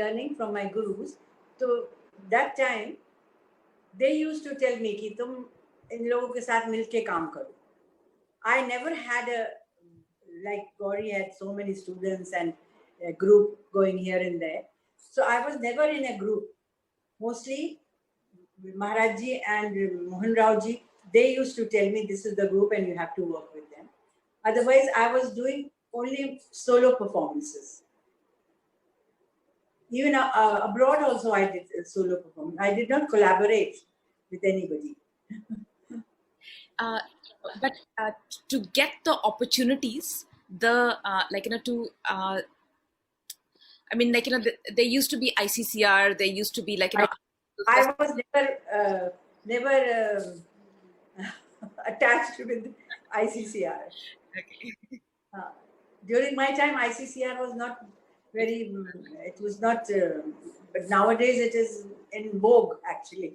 learning from my gurus. So that time they used to tell me कि तुम इन लोगों के साथ मिलके काम करो. I never had like Gauri had so many students and a group going here and there. So I was never in a group. Mostly Maharaj ji and Mohan Rao ji, they used to tell me this is the group and you have to work with them. Otherwise, I was doing only solo performances. Even abroad also I did solo performance. I did not collaborate with anybody. But to get the opportunities, the there used to be ICCR, there used to be I was never attached with ICCR. Okay. During my time, ICCR was not very. It was not. But nowadays, it is in vogue actually.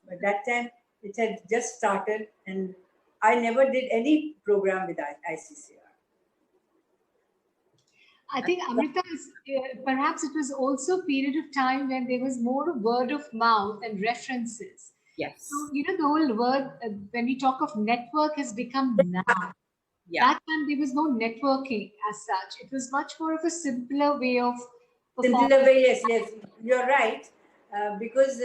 But that time, it had just started, and I never did any program with ICCR. I think Amrita, perhaps it was also a period of time when there was more word of mouth and references. Yes. So, the whole word, when we talk of network, has become now. Yeah. That time there was no networking as such. It was much more of a simpler way of performing. Simpler way, yes. You're right. Because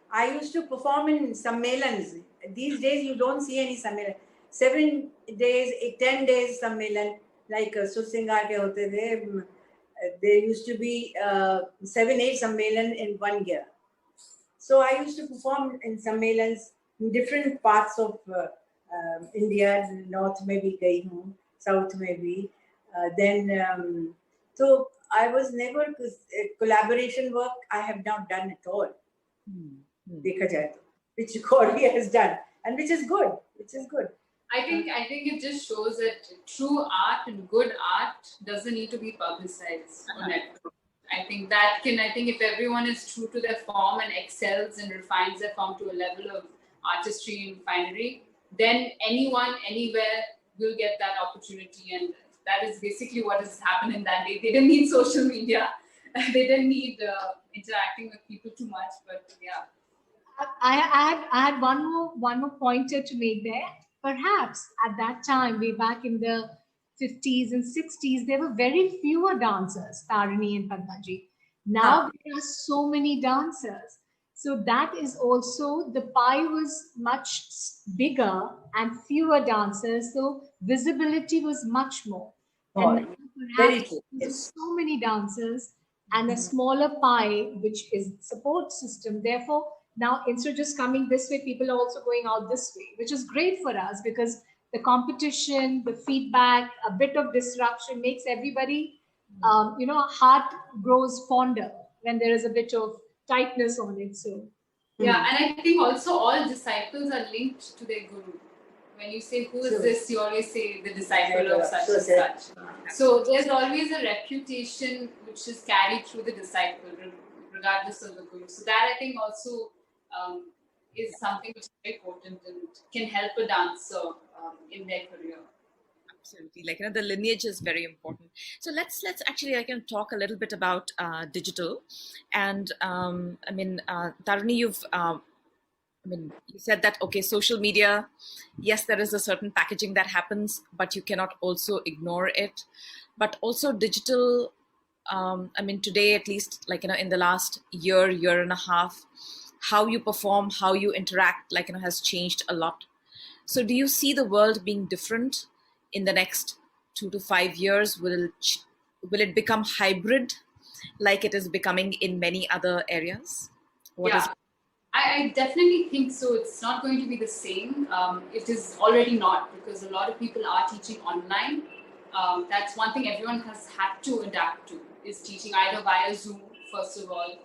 I used to perform in sammelans. These days, you don't see any sammelan. 7 days, 10 days sammelan. Like Sursingar ke hote the, there used to be 7-8 sammelan in 1 year. So I used to perform in sammelans in different parts of India. North maybe gayi hu, south maybe. Then so I was never collaboration work. I have not done at all. Dekha jaye to, which Gauri has done, and which is good. Which is good. I think it just shows that true art and good art doesn't need to be publicized or networked. I think if everyone is true to their form and excels and refines their form to a level of artistry and refinery, then anyone, anywhere will get that opportunity. And that is basically what has happened in that day. They didn't need social media. They didn't need interacting with people too much, but yeah. I had one more pointer to make there. Perhaps at that time, way back in the 50s and 60s, there were very fewer dancers, Tarini and Padmaji. Now there are so many dancers. So that is also, the pie was much bigger and fewer dancers. So visibility was much more. And perhaps there's so many dancers and a smaller pie, which is support system. Therefore, now instead of just coming this way, people are also going out this way, which is great for us because the competition, the feedback, a bit of disruption makes everybody, heart grows fonder when there is a bit of tightness on it. So, yeah, and I think also all disciples are linked to their guru. When you say, who is this, you always say the disciple of such and such. So there's always a reputation which is carried through the disciple, regardless of the guru. So that I think also is something which is very potent and can help a dancer in their career. Absolutely, the lineage is very important. So let's actually talk a little bit about digital. And Tarini, you said that, okay, social media, yes, there is a certain packaging that happens, but you cannot also ignore it. But also digital, today, at least, in the last year and a half, how you perform, how you interact, has changed a lot. So do you see the world being different in the next 2 to 5 years? Will it become hybrid like it is becoming in many other areas? I definitely think so. It's not going to be the same. It is already not, because a lot of people are teaching online. That's one thing everyone has had to adapt to, is teaching either via Zoom, first of all,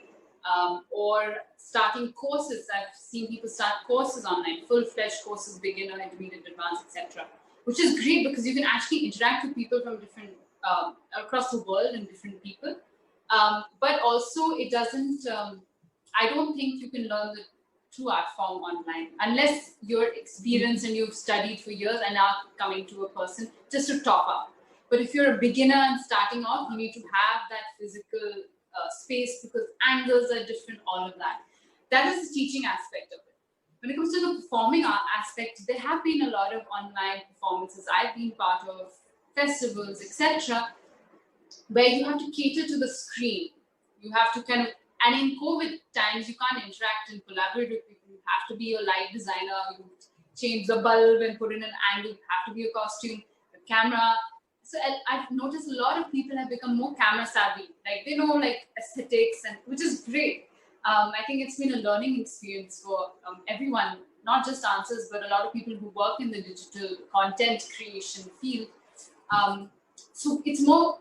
or starting courses. I've seen people start courses online, full-fledged courses, beginner, intermediate, advanced, etc., which is great because you can actually interact with people from different, across the world and different people. But also it doesn't, I don't think you can learn the true art form online unless you're experienced and you've studied for years and are coming to a person just to top up. But if you're a beginner and starting off, you need to have that physical space because angles are different, all of that. That is the teaching aspect of it. When it comes to the performing art aspect, there have been a lot of online performances. I've been part of festivals, etc., where you have to cater to the screen. You have to kind of, and in COVID times, you can't interact and collaborate with people. You have to be a light designer. You change the bulb and put in an angle. You have to be a costume, a camera. So I've noticed a lot of people have become more camera savvy. Like they know like aesthetics, and which is great. I think it's been a learning experience for everyone, not just dancers, but a lot of people who work in the digital content creation field. So it's more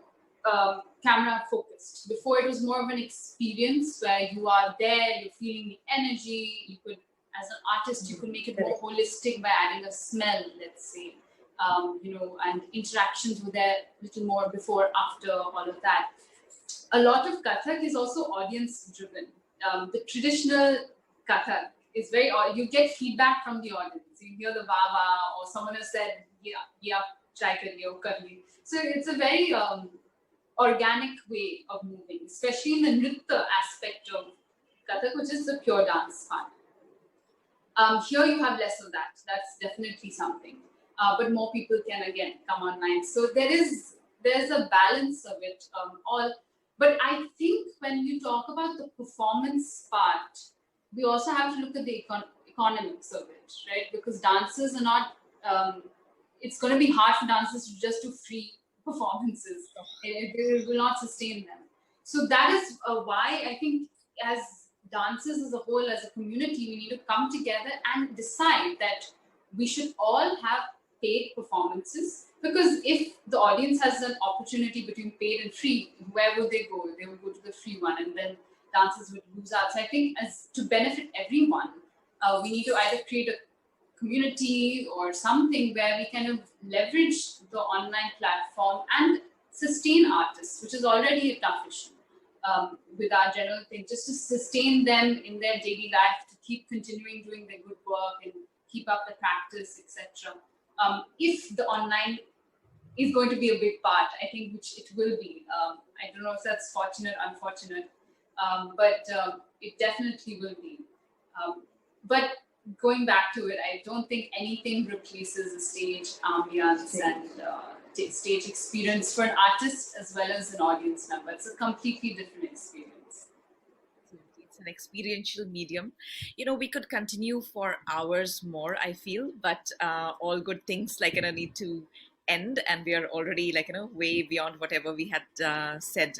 camera focused. Before it was more of an experience where you are there, you're feeling the energy. You could, as an artist, you could make it more holistic by adding a smell, let's say, and interactions were there a little more before, after, all of that. A lot of Kathak is also audience driven. The traditional Kathak is very, you get feedback from the audience. You hear the wah or someone has said, yeah, try kariye, or kariye. So it's a very organic way of moving, especially in the nritya aspect of Kathak, which is the pure dance part. Here you have less of that. That's definitely something. But more people can again come online. So there's a balance of it all. But I think when you talk about the performance part, we also have to look at the economics of it, right? Because dancers are not, it's going to be hard for dancers to just do free performances. It will not sustain them. So that is why I think as dancers as a whole, as a community, we need to come together and decide that we should all have paid performances. Because if the audience has an opportunity between paid and free, where would they go? They would go to the free one, and then dancers would lose out. So I think as to benefit everyone, we need to either create a community or something where we kind of leverage the online platform and sustain artists, which is already a tough issue with our general thing, just to sustain them in their daily life, to keep continuing doing their good work and keep up the practice, etc. If the online is going to be a big part, I think, which it will be. I don't know if that's fortunate, unfortunate, but it definitely will be. But going back to it, I don't think anything replaces the stage ambience and stage experience for an artist as well as an audience member. It's a completely different experience. It's an experiential medium. We could continue for hours more, I feel, but all good things need to end, and we are already way beyond whatever we had said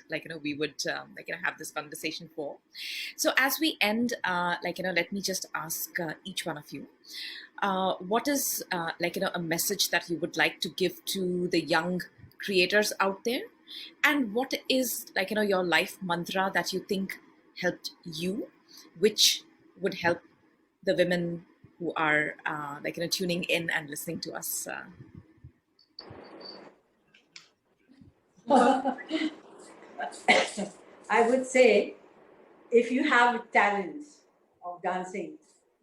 we would have this conversation for. So as we end, let me just ask each one of you, what is a message that you would like to give to the young creators out there, and what is your life mantra that you think helped you, which would help the women who are tuning in and listening to us? I would say, if you have talent of dancing,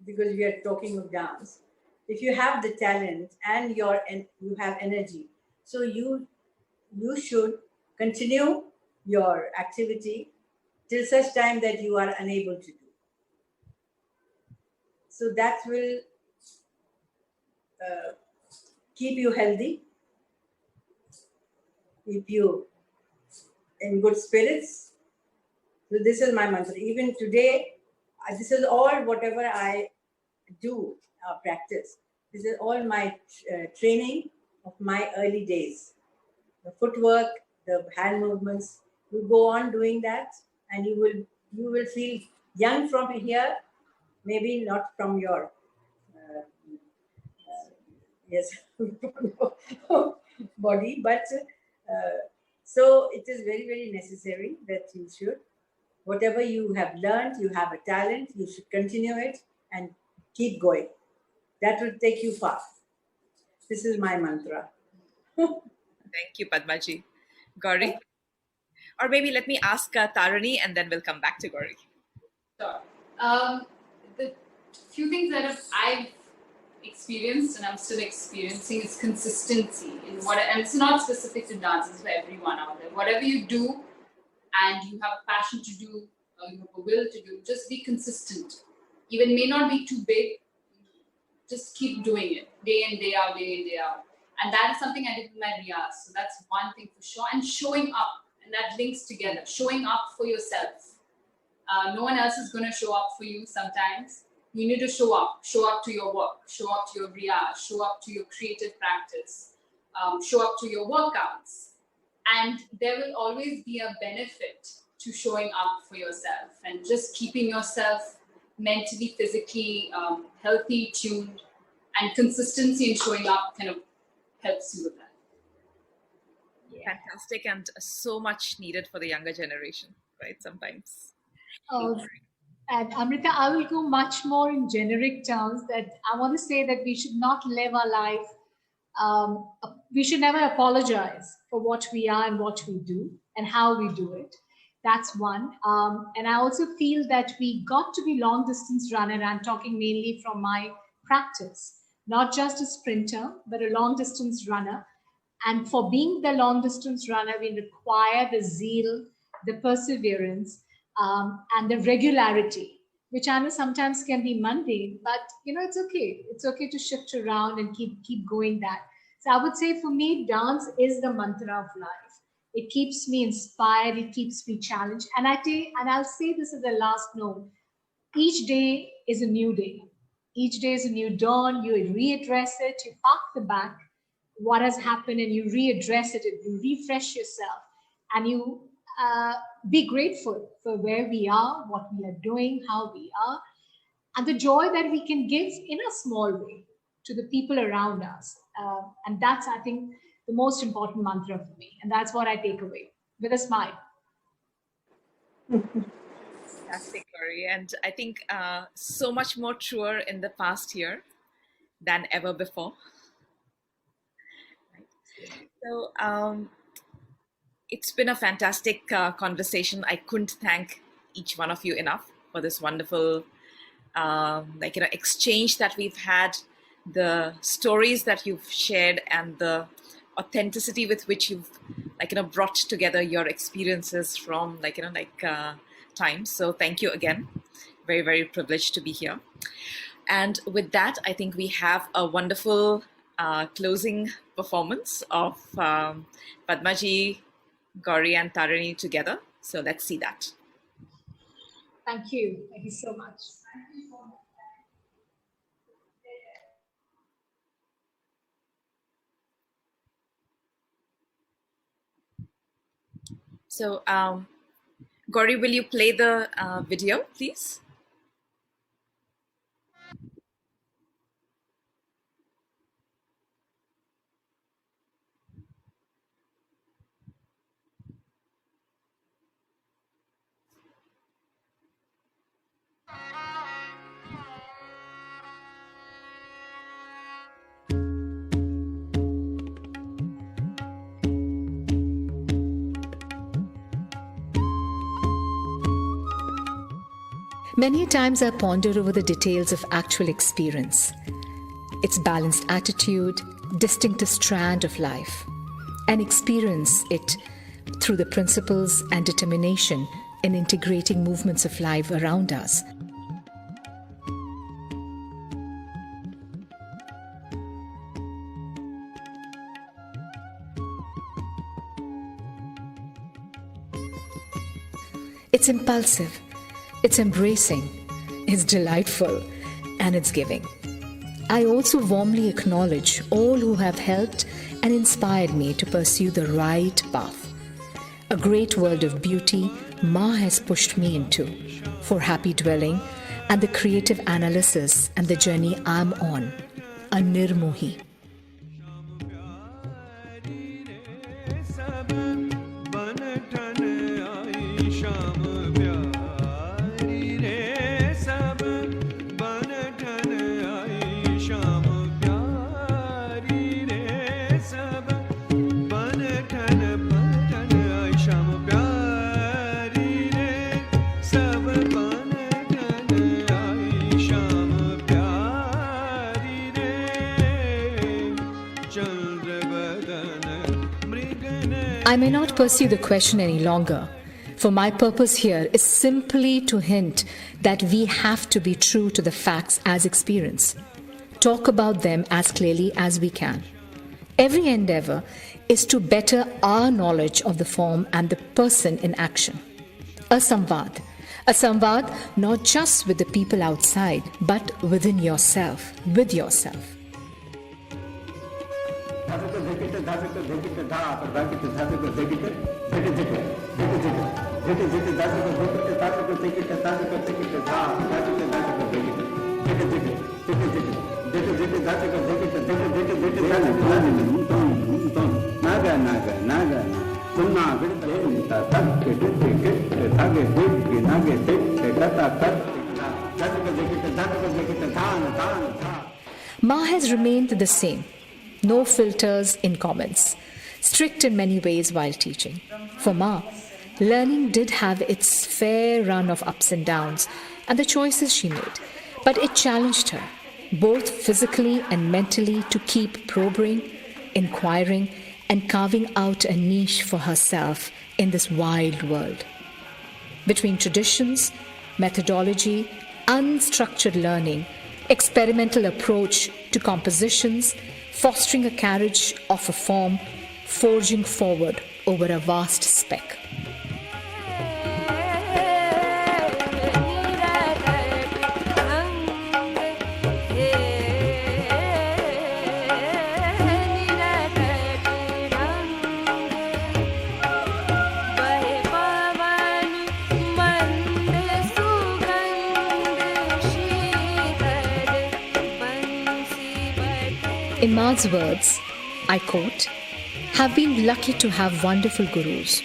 because we are talking of dance, if you have the talent and you have energy, so you should continue your activity till such time that you are unable to do. So that will keep you healthy, keep you in good spirits. So this is my mantra. Even today, this is all whatever I do, practice. This is all my training of my early days. The footwork, the hand movements. You go on doing that, and you will feel young from here. Maybe not from your body, but so it is very, very necessary that you should, whatever you have learned, you have a talent, you should continue it and keep going. That will take you far. This is my mantra. Thank you, Padmaji. Gauri? Or maybe let me ask Tarini, and then we'll come back to Gauri. Sure. The few things that I've experienced and I'm still experiencing is consistency in and it's not specific to dance, it's for everyone out there. Whatever you do, and you have a passion to do, you have a will to do, just be consistent. Even may not be too big, just keep doing it day in, day out, day in, day out. And that is something I did with my riyaz. So that's one thing for sure. And showing up, and that links together. Showing up for yourself. No one else is going to show up for you sometimes. You need to show up. Show up to your work. Show up to your riyaz. Show up to your creative practice. Show up to your workouts. And there will always be a benefit to showing up for yourself and just keeping yourself mentally, physically healthy, tuned, and consistency in showing up kind of helps you with that. Fantastic, and so much needed for the younger generation, right? Sometimes. And Amrita, I will go much more in generic terms, that I want to say that we should not live our life, we should never apologize for what we are and what we do and how we do it. That's one. And I also feel that we got to be long distance runner. I'm talking mainly from my practice, not just a sprinter, but a long distance runner. And for being the long distance runner, we require the zeal, the perseverance, and the regularity, which I know sometimes can be mundane, but it's okay. It's okay to shift around and keep going that. So I would say for me, dance is the mantra of life. It keeps me inspired. It keeps me challenged. And I'll say this as a last note. Each day is a new day. Each day is a new dawn. You readdress it. You park the back, what has happened, and you readdress it. And you refresh yourself. And you be grateful for where we are, what we are doing, how we are, and the joy that we can give in a small way to the people around us. And that's, I think, the most important mantra for me. And that's what I take away with a smile. Fantastic, Gauri. And I think so much more truer in the past year than ever before. Right. So it's been a fantastic conversation. I couldn't thank each one of you enough for this wonderful exchange that we've had, the stories that you've shared, and the authenticity with which you've brought together your experiences from times. So thank you again. Very, very privileged to be here. And with that, I think we have a wonderful closing performance of Padmaji, Gauri, and Tarini together. So let's see that. Thank you. Thank you so much. So, Gauri, will you play the video, please? Many times I ponder over the details of actual experience, its balanced attitude, distinctive strand of life, and experience it through the principles and determination in integrating movements of life around us. It's impulsive. It's embracing, it's delightful, and it's giving. I also warmly acknowledge all who have helped and inspired me to pursue the right path. A great world of beauty Ma has pushed me into for happy dwelling and the creative analysis and the journey I'm on, a nirmohi. I may not pursue the question any longer, For my purpose here is simply to hint that we have to be true to the facts as experience, talk about them as clearly as we can. Every endeavor is to better our knowledge of the form and the person in action. A samvad not just with the people outside, but within yourself, with yourself. Ma has remained the same. No filters in comments. Strict in many ways while teaching. For Ma, learning did have its fair run of ups and downs and the choices she made. But it challenged her, both physically and mentally, to keep probing, inquiring, and carving out a niche for herself in this wild world. Between traditions, methodology, unstructured learning, experimental approach to compositions, fostering a carriage of a form, forging forward over a vast speck. In Ma's words, I quote, "Have been lucky to have wonderful gurus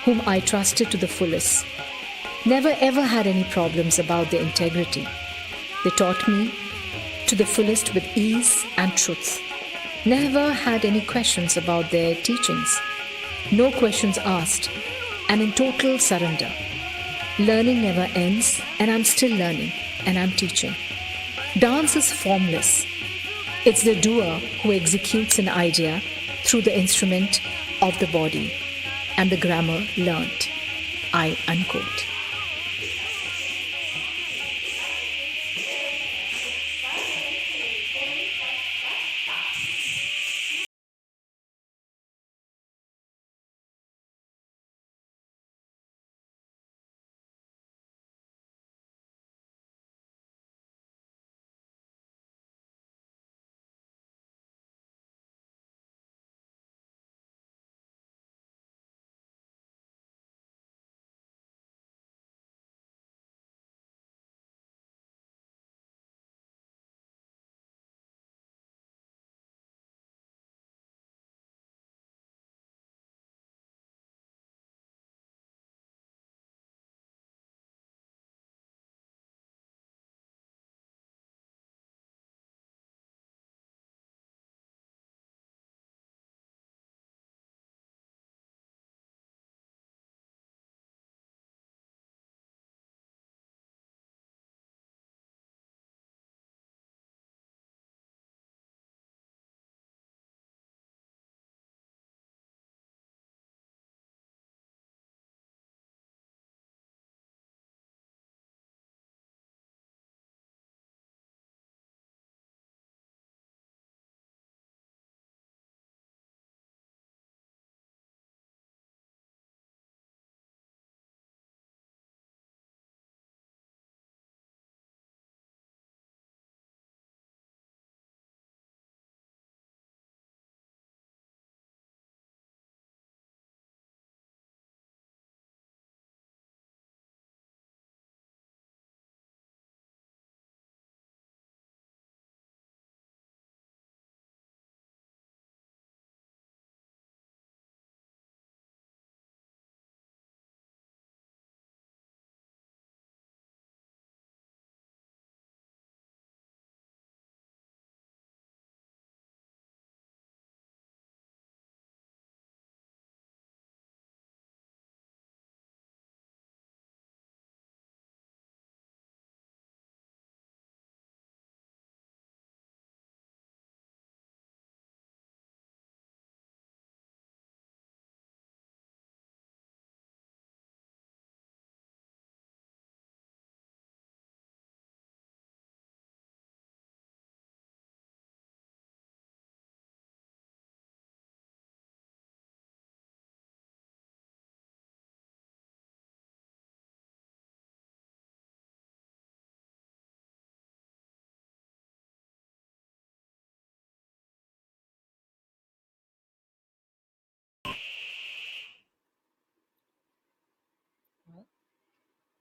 whom I trusted to the fullest. Never ever had any problems about their integrity. They taught me to the fullest with ease and truth. Never had any questions about their teachings. No questions asked, and in total surrender. Learning never ends, and I'm still learning, and I'm teaching. Dance is formless. It's the doer who executes an idea through the instrument of the body and the grammar learnt." I unquote.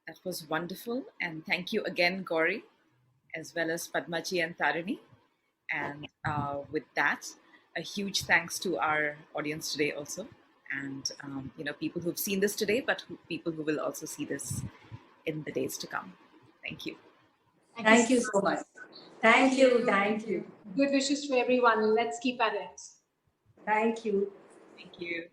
That was wonderful. And thank you again, Gauri, as well as Padmaji and Tarini. And with that, a huge thanks to our audience today also. And, people who've seen this today, but people who will also see this in the days to come. Thank you. Thank you so much. Thank you. Thank you. Good wishes to everyone. Let's keep at it. Thank you. Thank you.